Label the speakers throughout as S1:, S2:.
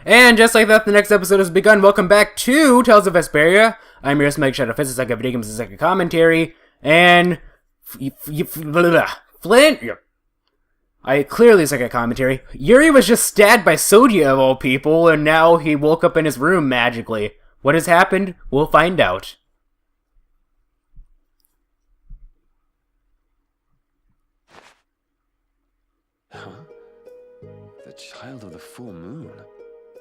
S1: And just like that, the next episode has begun. Welcome back to Tales of Vesperia. I'm your host, MegaShadowFist. It's like a video games, it's like a commentary. And... Flint... I clearly suck at commentary. Yuri was just stabbed by Zaude of all people, and now he woke up in his room magically. What has happened? We'll find out.
S2: Huh? The child of the full moon.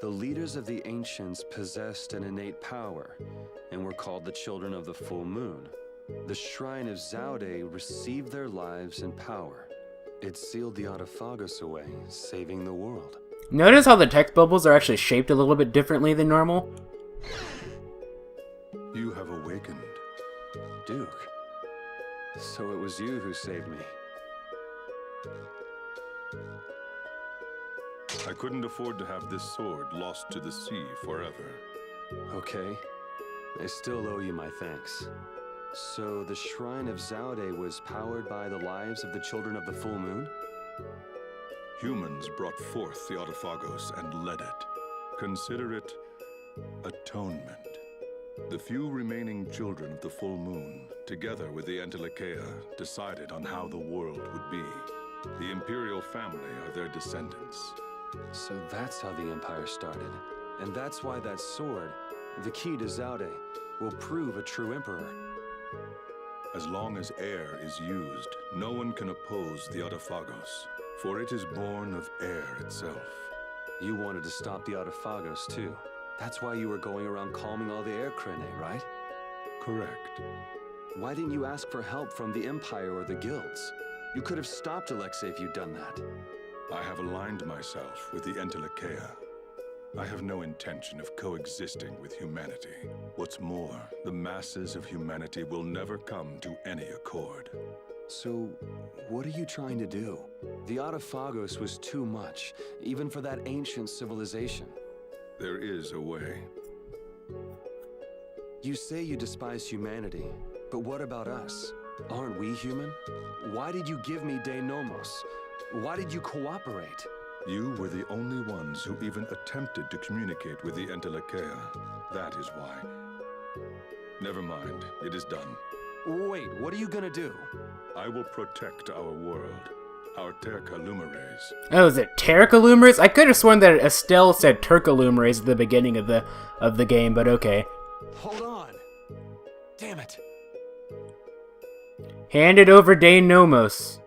S2: The leaders of the ancients possessed an innate power, and were called the children of the full moon. The shrine of Zaude received their lives and power. It sealed the Autophagos away, saving the world.
S1: Notice how the text bubbles are actually shaped a little bit differently than normal?
S3: You have awakened.
S2: Duke. So it was you who saved me.
S3: I couldn't afford to have this sword lost to the sea forever.
S2: Okay. I still owe you my thanks. So the Shrine of Zaude was powered by the lives of the children of the full moon?
S3: Humans brought forth the Autophagos and led it. Consider it atonement. The few remaining children of the full moon, together with the Entelekea, decided on how the world would be. The imperial family are their descendants.
S2: So that's how the Empire started. And that's why that sword, the key to Zaude, will prove a true emperor.
S3: As long as air is used, no one can oppose the Autophagos, for it is born of air itself.
S2: You wanted to stop the Autophagos too. That's why you were going around calming all the air crinae, right?
S3: Correct.
S2: Why didn't you ask for help from the Empire or the guilds? You could have stopped Alexei if you'd done that.
S3: I have aligned myself with the Entelekea. I have no intention of coexisting with humanity. What's more, the masses of humanity will never come to any accord.
S2: So, what are you trying to do? The Autophagos was too much, even for that ancient civilization.
S3: There is a way.
S2: You say you despise humanity, but what about us? Aren't we human? Why did you give me De Nomos? Why did you cooperate?
S3: You were the only ones who even attempted to communicate with the Entelekea. That is why. Never mind, it is done.
S2: Wait, what are you gonna do?
S3: I will protect our world, our Tercalumeres.
S1: Oh, is it Tercalumeres? I could have sworn that Estelle said Tercalumeres at the beginning of the game, but okay.
S2: Hold on. Damn it.
S1: Hand it over, De Nomos.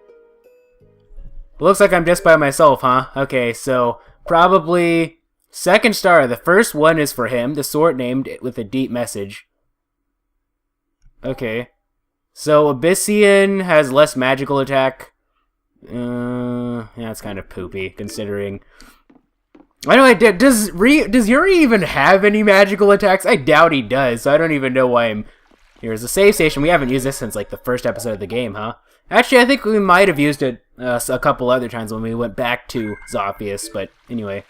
S1: Looks like I'm just by myself, huh? Okay, so probably second star. The first one is for him. The sword named with a deep message. Okay. So Abyssian has less magical attack. Yeah, that's kind of poopy, considering... I don't know, does Yuri even have any magical attacks? I doubt he does, so I don't even know why I'm... Here's a save station. We haven't used this since, like, the first episode of the game, huh? Actually, I think we might have used it a couple other times when we went back to Zaude, but anyway.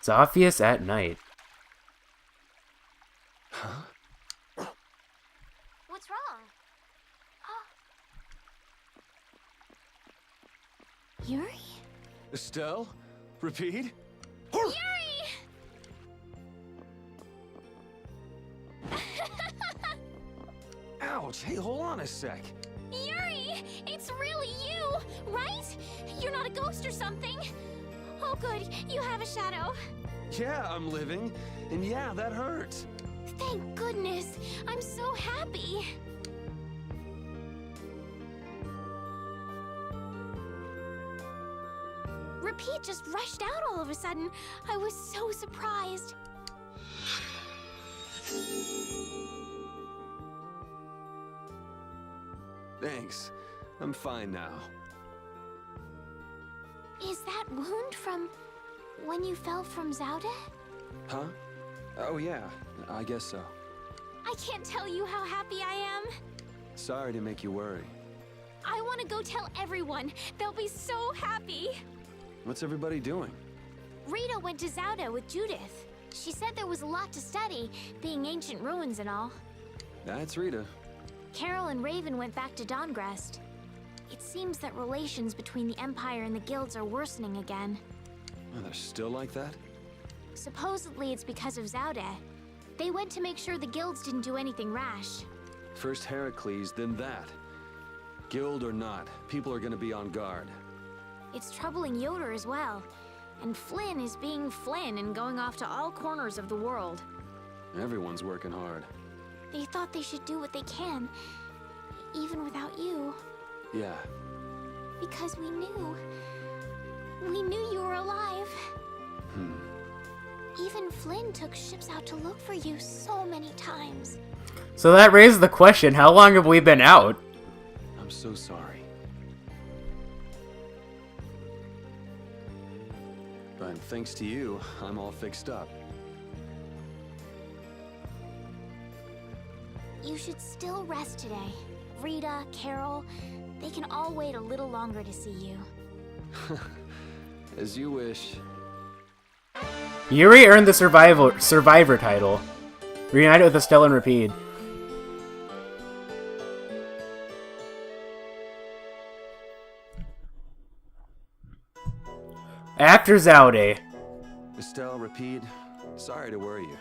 S1: Zaude at night.
S2: Huh?
S4: What's wrong? Yuri?
S2: Estelle? Repeat?
S4: Yuri!
S2: Ouch! Hey, hold on a sec.
S4: Yuri! It's really you, right? You're not a ghost or something. Oh good, you have a shadow.
S2: Yeah, I'm living. And yeah, that hurts.
S4: Thank goodness. I'm so happy. Repeat just rushed out all of a sudden. I was so surprised.
S2: Thanks. I'm fine now.
S4: Is that wound from when you fell from Zaude?
S2: Huh? Oh yeah, I guess so.
S4: I can't tell you how happy I am.
S2: Sorry to make you worry.
S4: I want to go tell everyone. They'll be so happy.
S2: What's everybody doing?
S4: Rita went to Zaude with Judith. She said there was a lot to study, being ancient ruins and all.
S2: That's Rita.
S4: Carol and Raven went back to Dawngrest. It seems that relations between the Empire and the guilds are worsening again.
S2: Oh, they're still like that?
S4: Supposedly it's because of Zaude. They went to make sure the guilds didn't do anything rash.
S2: First Heracles, then that. Guild or not, people are gonna be on guard.
S4: It's troubling Yoder as well. And Flynn is being Flynn and going off to all corners of the world.
S2: Everyone's working hard.
S4: They thought they should do what they can, even without you.
S2: Yeah.
S4: Because we knew. We knew you were alive. Even Flynn took ships out to look for you so many times.
S1: So that raises the question, how long have we been out?
S2: I'm so sorry. But thanks to you, I'm all fixed up.
S4: You should still rest today. Rita, Carol, they can all wait a little longer to see you.
S2: As you wish.
S1: Yuri earned the Survivor title. Reunited with Estelle and Rapide. After Zaude.
S2: Estelle, Rapide, sorry to worry you.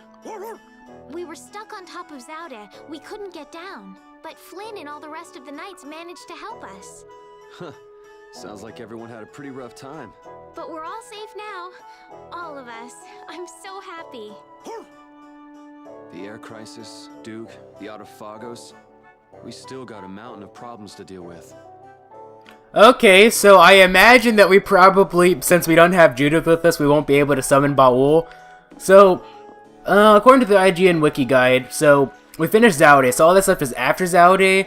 S4: We were stuck on top of Zaude. We couldn't get down. But Flynn and all the rest of the knights managed to help us.
S2: Huh. Sounds like everyone had a pretty rough time.
S4: But we're all safe now. All of us. I'm so happy.
S2: The air crisis, Duke, the Autophagos. We still got a mountain of problems to deal with.
S1: Okay, so I imagine that we probably, since we don't have Judith with us, we won't be able to summon Baul. So, according to the IGN wiki guide, so we finished Zaude, so all this stuff is after Zaude,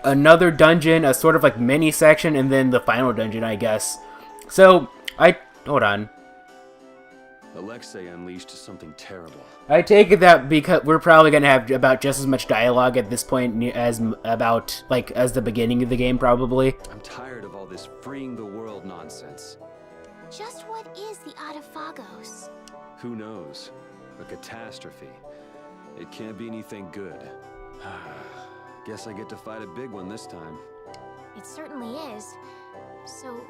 S1: another dungeon, a sort of like mini section, and then the final dungeon, I guess. So, hold on.
S2: Alexei unleashed something terrible.
S1: I take it that because we're probably gonna have about just as much dialogue at this point as the beginning of the game, probably.
S2: I'm tired of all this freeing the world nonsense.
S4: Just what is the Autophagos?
S2: Who knows? A catastrophe. It can't be anything good. Guess I get to fight a big one this time.
S4: It certainly is. So,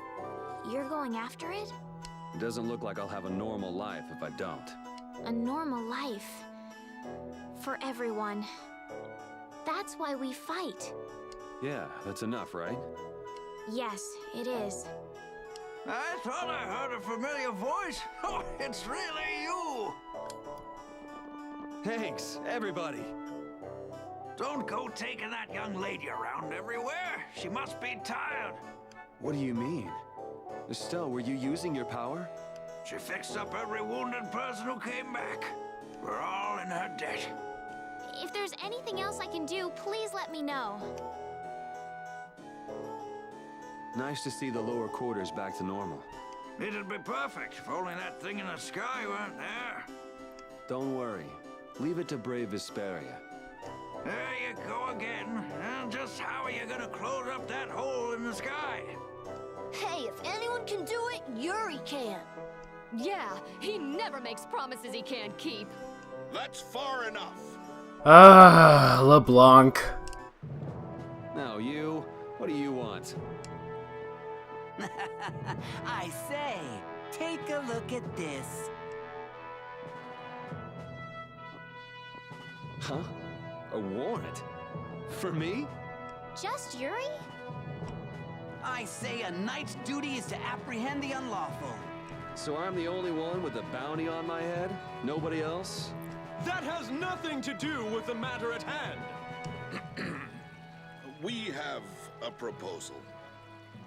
S4: you're going after it?
S2: It doesn't look like I'll have a normal life if I don't.
S4: A normal life. For everyone. That's why we fight.
S2: Yeah, that's enough, right?
S4: Yes, it is.
S5: I thought I heard a familiar voice. Oh, it's really you!
S2: Thanks, everybody!
S5: Don't go taking that young lady around everywhere. She must be tired.
S2: What do you mean? Estelle, were you using your power?
S5: She fixed up every wounded person who came back. We're all in her debt.
S4: If there's anything else I can do, please let me know.
S2: Nice to see the lower quarters back to normal.
S5: It'd be perfect if only that thing in the sky weren't there.
S2: Don't worry. Leave it to brave Vesperia.
S5: There you go again. And just how are you gonna close up that hole in the sky?
S6: Hey, if anyone can do it, Yuri can.
S7: Yeah, he never makes promises he can't keep.
S3: That's far enough.
S1: Ah, LeBlanc.
S2: Now you, what do you want?
S8: I say, take a look at this.
S2: Huh? A warrant? For me?
S4: Just Yuri?
S8: I say a knight's duty is to apprehend the unlawful.
S2: So I'm the only one with a bounty on my head? Nobody else?
S9: That has nothing to do with the matter at hand.
S3: We have a proposal.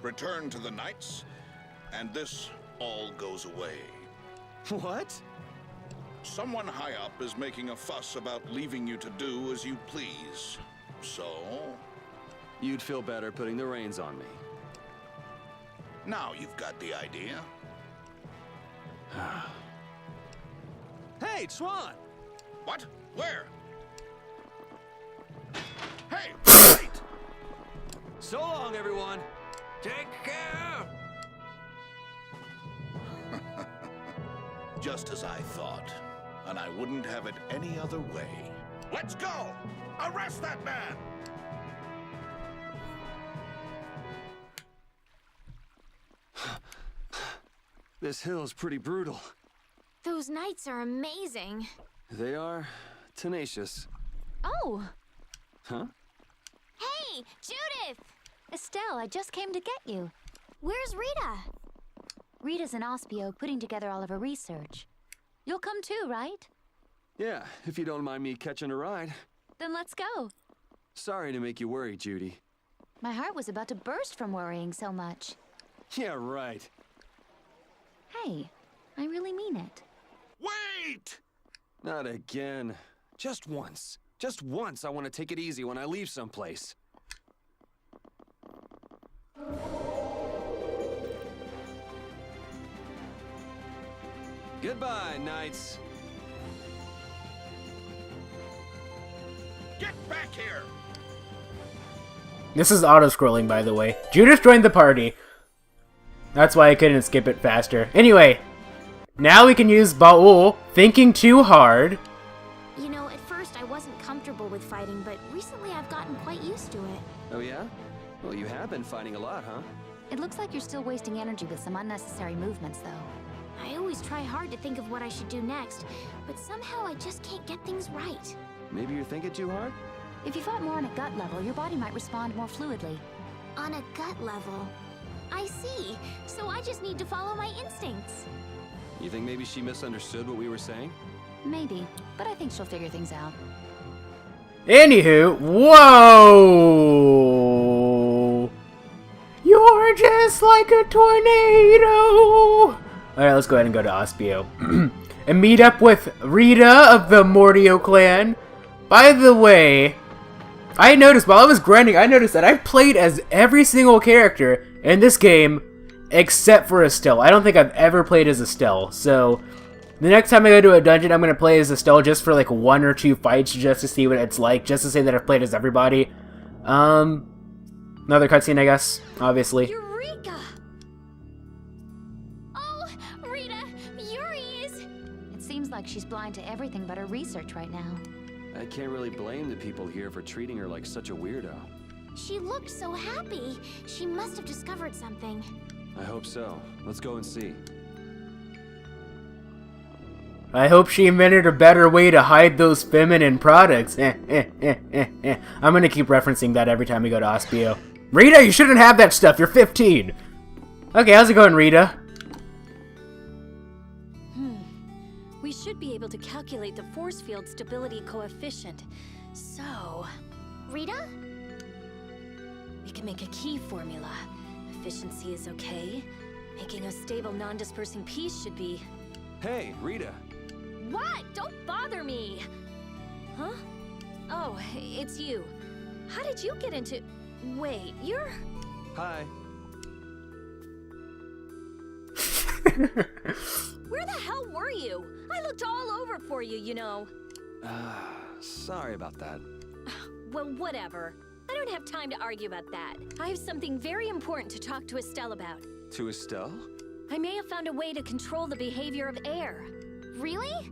S3: Return to the knights, and this all goes away.
S2: What?
S3: Someone high up is making a fuss about leaving you to do as you please. So,
S2: You'd feel better putting the reins on me.
S3: now you've got the idea.
S9: Hey, Swan!
S3: What? Where? Hey, wait!
S2: So long, everyone!
S5: Take care!
S3: Just as I thought. And I wouldn't have it any other way. Let's go! Arrest that man!
S2: This hill's pretty brutal.
S4: Those knights are amazing.
S2: They are tenacious.
S4: Oh!
S2: Huh?
S4: Hey, Judith!
S6: Estelle, I just came to get you.
S4: Where's Rita?
S6: Rita's in Ospio putting together all of her research. You'll come too, right?
S2: Yeah, if you don't mind me catching a ride.
S6: Then let's go.
S2: Sorry to make you worry, Judy.
S6: My heart was about to burst from worrying so much.
S2: Yeah, right.
S6: Hey, I really mean it.
S5: Wait!
S2: Not again. Just once. Just once I want to take it easy when I leave someplace. Goodbye, knights.
S5: Get back here!
S1: This is auto-scrolling, by the way. Judith joined the party. That's why I couldn't skip it faster. Anyway, now we can use Baul, thinking too hard.
S4: You know, at first I wasn't comfortable with fighting, but recently I've gotten quite used to it.
S2: Oh, yeah? Well, you have been fighting a lot, huh?
S6: It looks like you're still wasting energy with some unnecessary movements, though.
S4: I always try hard to think of what I should do next, but somehow I just can't get things right.
S2: Maybe you're thinking too hard?
S6: If you fought more on a gut level, your body might respond more fluidly.
S4: On a gut level. I see. So I just need to follow my instincts.
S2: You think maybe she misunderstood what we were saying?
S6: Maybe, but I think she'll figure things out.
S1: Anywho, whoa! You're just like a tornado! Alright, let's go ahead and go to Ospio. And meet up with Rita of the Mordio clan. By the way, I noticed while I was grinding, I noticed that I've played as every single character in this game except for Estelle. I don't think I've ever played as Estelle, so the next time I go to a dungeon, I'm going to play as Estelle just for like 1 or 2 fights just to see what it's like, just to say that I've played as everybody. Another cutscene, I guess, obviously.
S4: Eureka! Oh, Rita, Yuri is...
S6: It seems like she's blind to everything but her research right now.
S2: I can't really blame the people here for treating her like such a weirdo.
S4: She looked so happy. She must have discovered something.
S2: I hope so. Let's go and see.
S1: I hope she invented a better way to hide those feminine products. I'm gonna keep referencing that every time we go to Ospio. Rita, you shouldn't have that stuff. You're 15. Okay, how's it going, Rita?
S7: We should be able to calculate the force field stability coefficient. So,
S4: Rita?
S7: we can make a key formula. Efficiency is okay. Making a stable, non-dispersing piece should be...
S2: Hey, Rita.
S7: What? Don't bother me! Huh? Oh, it's you. How did you get into... Wait, you're...
S2: Hi.
S7: Where the hell were you? I looked all over for you, you know.
S2: Sorry about that.
S7: Well, whatever. I don't have time to argue about that. I have something very important to talk to Estelle about.
S2: To Estelle?
S7: I may have found a way to control the behavior of air.
S4: Really?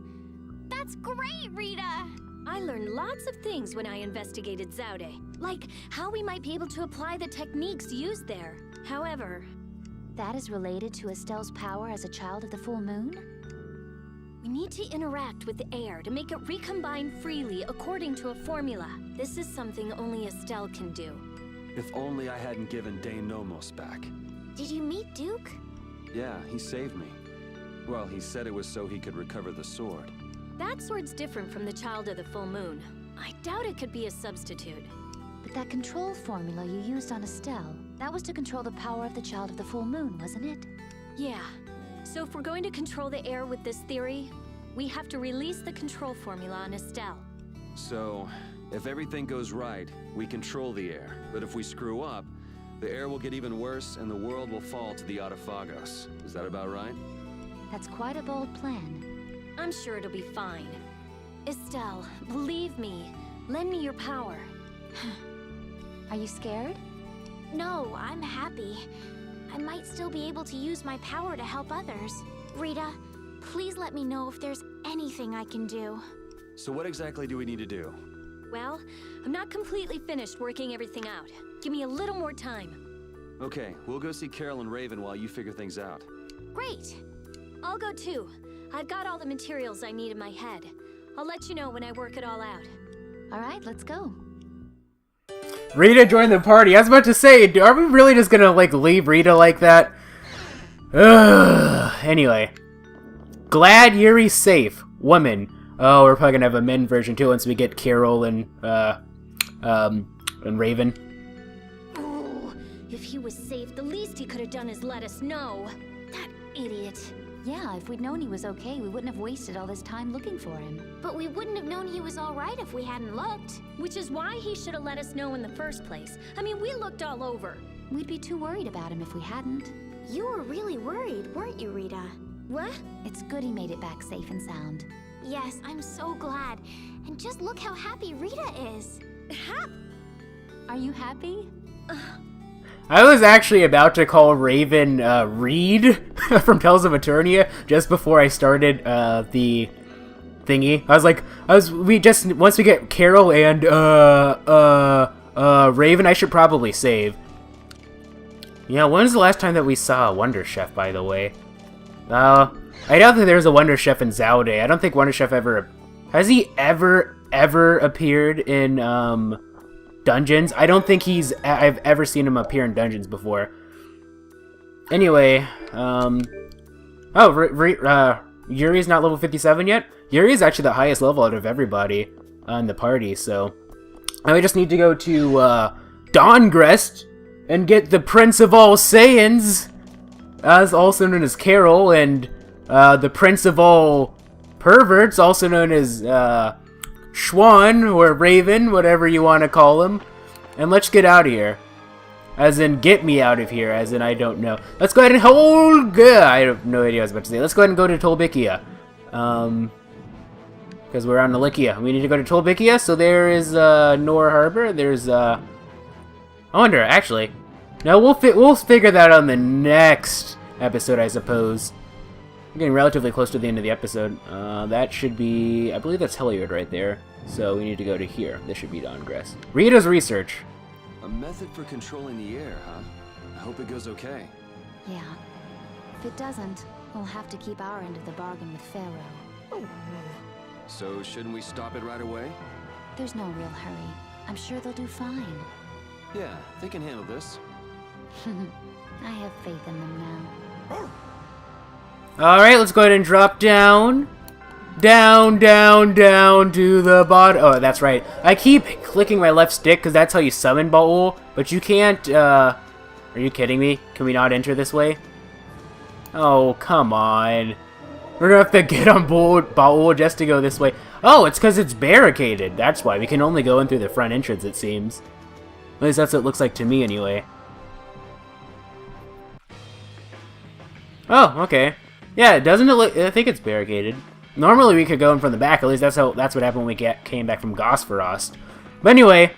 S4: That's great, Rita!
S7: I learned lots of things when I investigated Zaude, like how we might be able to apply the techniques used there. However...
S6: That is related to Estelle's power as a child of the full moon?
S7: we need to interact with the air to make it recombine freely according to a formula. This is something only Estelle can do.
S2: If only I hadn't given Dane Nomos back.
S4: Did you meet Duke?
S2: Yeah, he saved me. Well, he said it was so he could recover the sword.
S7: That sword's different from the Child of the Full Moon. I doubt it could be a substitute.
S6: But that control formula you used on Estelle, that was to control the power of the Child of the Full Moon, wasn't it?
S7: Yeah. So if we're going to control the air with this theory, we have to release the control formula on Estelle.
S2: So, if everything goes right, we control the air. But if we screw up, the air will get even worse and the world will fall to the Autophagos. Is that about right?
S6: That's quite a bold plan.
S7: I'm sure it'll be fine. Estelle, believe me. Lend me your power.
S6: Are you scared?
S4: No, I'm happy. I might still be able to use my power to help others. Rita, please let me know if there's anything I can do.
S2: So what exactly do we need to do?
S7: Well, I'm not completely finished working everything out. Give me a little more time.
S2: Okay, we'll go see Carol and Raven while you figure things out.
S4: Great.
S7: I'll go too. I've got all the materials I need in my head. I'll let you know when I work it all out.
S6: All right, let's go.
S1: Rita joined the party. I was about to say, are we really just gonna, like, leave Rita like that? Ugh. Anyway. Glad Yuri's safe. Woman. Oh, we're probably gonna have a men version too once we get Carol and Raven.
S7: Oh, if he was safe, the least he could have done is let us know. That idiot.
S6: Yeah, if we'd known he was okay, we wouldn't have wasted all this time looking for him.
S4: But we wouldn't have known he was all right if we hadn't looked.
S7: Which is why he should have let us know in the first place. I mean, we looked all over.
S6: We'd be too worried about him if we hadn't.
S4: You were really worried, weren't you, Rita?
S7: What?
S6: It's good he made it back safe and sound.
S4: Yes, I'm so glad. And just look how happy Rita is.
S6: Are you happy?
S1: I was actually about to call Raven Reed from Tales of Eternia just before I started the thingy. I was like, once we get Carol and Raven, I should probably save. Yeah, when was the last time that we saw a Wonder Chef, by the way? I doubt that there's a Wonder Chef in Zaude. I don't think Wonder Chef ever... Has he ever appeared in, Dungeons? I don't think I've ever seen him appear in Dungeons before. Anyway, Yuri's not level 57 yet? Yuri is actually the highest level out of everybody on the party, so... And we just need to go to, Dawngrest and get the Prince of all Saiyans, as also known as Carol, and the Prince of all Perverts, also known as Schwan or Raven, whatever you want to call him. And let's get out of here. As in, get me out of here, as in, I don't know. Let's go ahead and I have no idea what I was about to say. Let's go ahead and go to Tolbikia. Because we're on Nalikia. We need to go to Tolbikia, so there is Nor Harbor. There's I wonder, actually. No, we'll figure that out on the next episode, I suppose. I'm getting relatively close to the end of the episode. That should be... I believe that's Heliod right there. So we need to go to here. This should be Dawngrest. Rita's research.
S2: A method for controlling the air, huh? I hope it goes okay.
S6: Yeah. If it doesn't, we'll have to keep our end of the bargain with Pharaoh.
S2: So shouldn't we stop it right away?
S6: There's no real hurry. I'm sure they'll do fine.
S2: Yeah, they can handle this.
S6: I have faith in them now.
S1: Alright, let's go ahead and drop down. Down to the bottom. Oh, that's right. I keep clicking my left stick because that's how you summon Baul. But you can't, Are you kidding me? Can we not enter this way? Oh, come on. We're gonna have to get on board Baul just to go this way. Oh, it's because it's barricaded. That's why. We can only go in through the front entrance, it seems. At least that's what it looks like to me, anyway. Oh, okay. Yeah, doesn't it look... I think it's barricaded. Normally we could go in from the back. At least that's what happened when we came back from Gosferost. But anyway,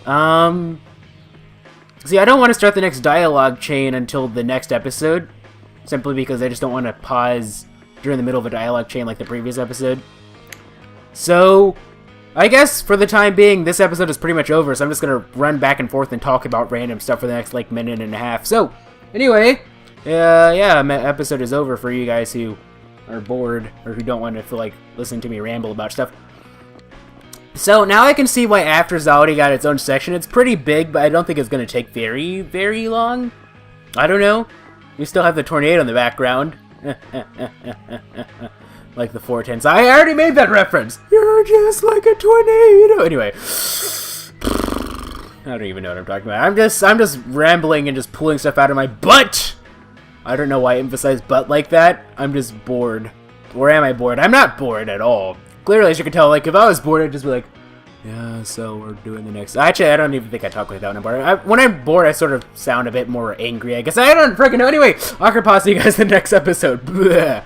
S1: see, I don't want to start the next dialogue chain until the next episode. Simply because I just don't want to pause during the middle of a dialogue chain like the previous episode. So, I guess for the time being, this episode is pretty much over. So I'm just going to run back and forth and talk about random stuff for the next, like, minute and a half. So, anyway... yeah, episode is over for you guys who are bored or who don't want to feel like listening to me ramble about stuff. So now I can see why after Zaude got its own section. It's pretty big, but I don't think it's going to take very, very long. I don't know. We still have the tornado in the background. Like the 410s. I already made that reference. You're just like a tornado. Anyway. I don't even know what I'm talking about. I'm just rambling and just pulling stuff out of my butt. I don't know why I emphasize butt like that. I'm just bored. Or am I bored? I'm not bored at all. Clearly, as you can tell, like, if I was bored, I'd just be like, yeah, so we're doing the next... Actually, I don't even think I talk like that when I'm bored. When I'm bored, I sort of sound a bit more angry, I guess. I don't freaking know. Anyway, I'll see you guys in the next episode. Bleh.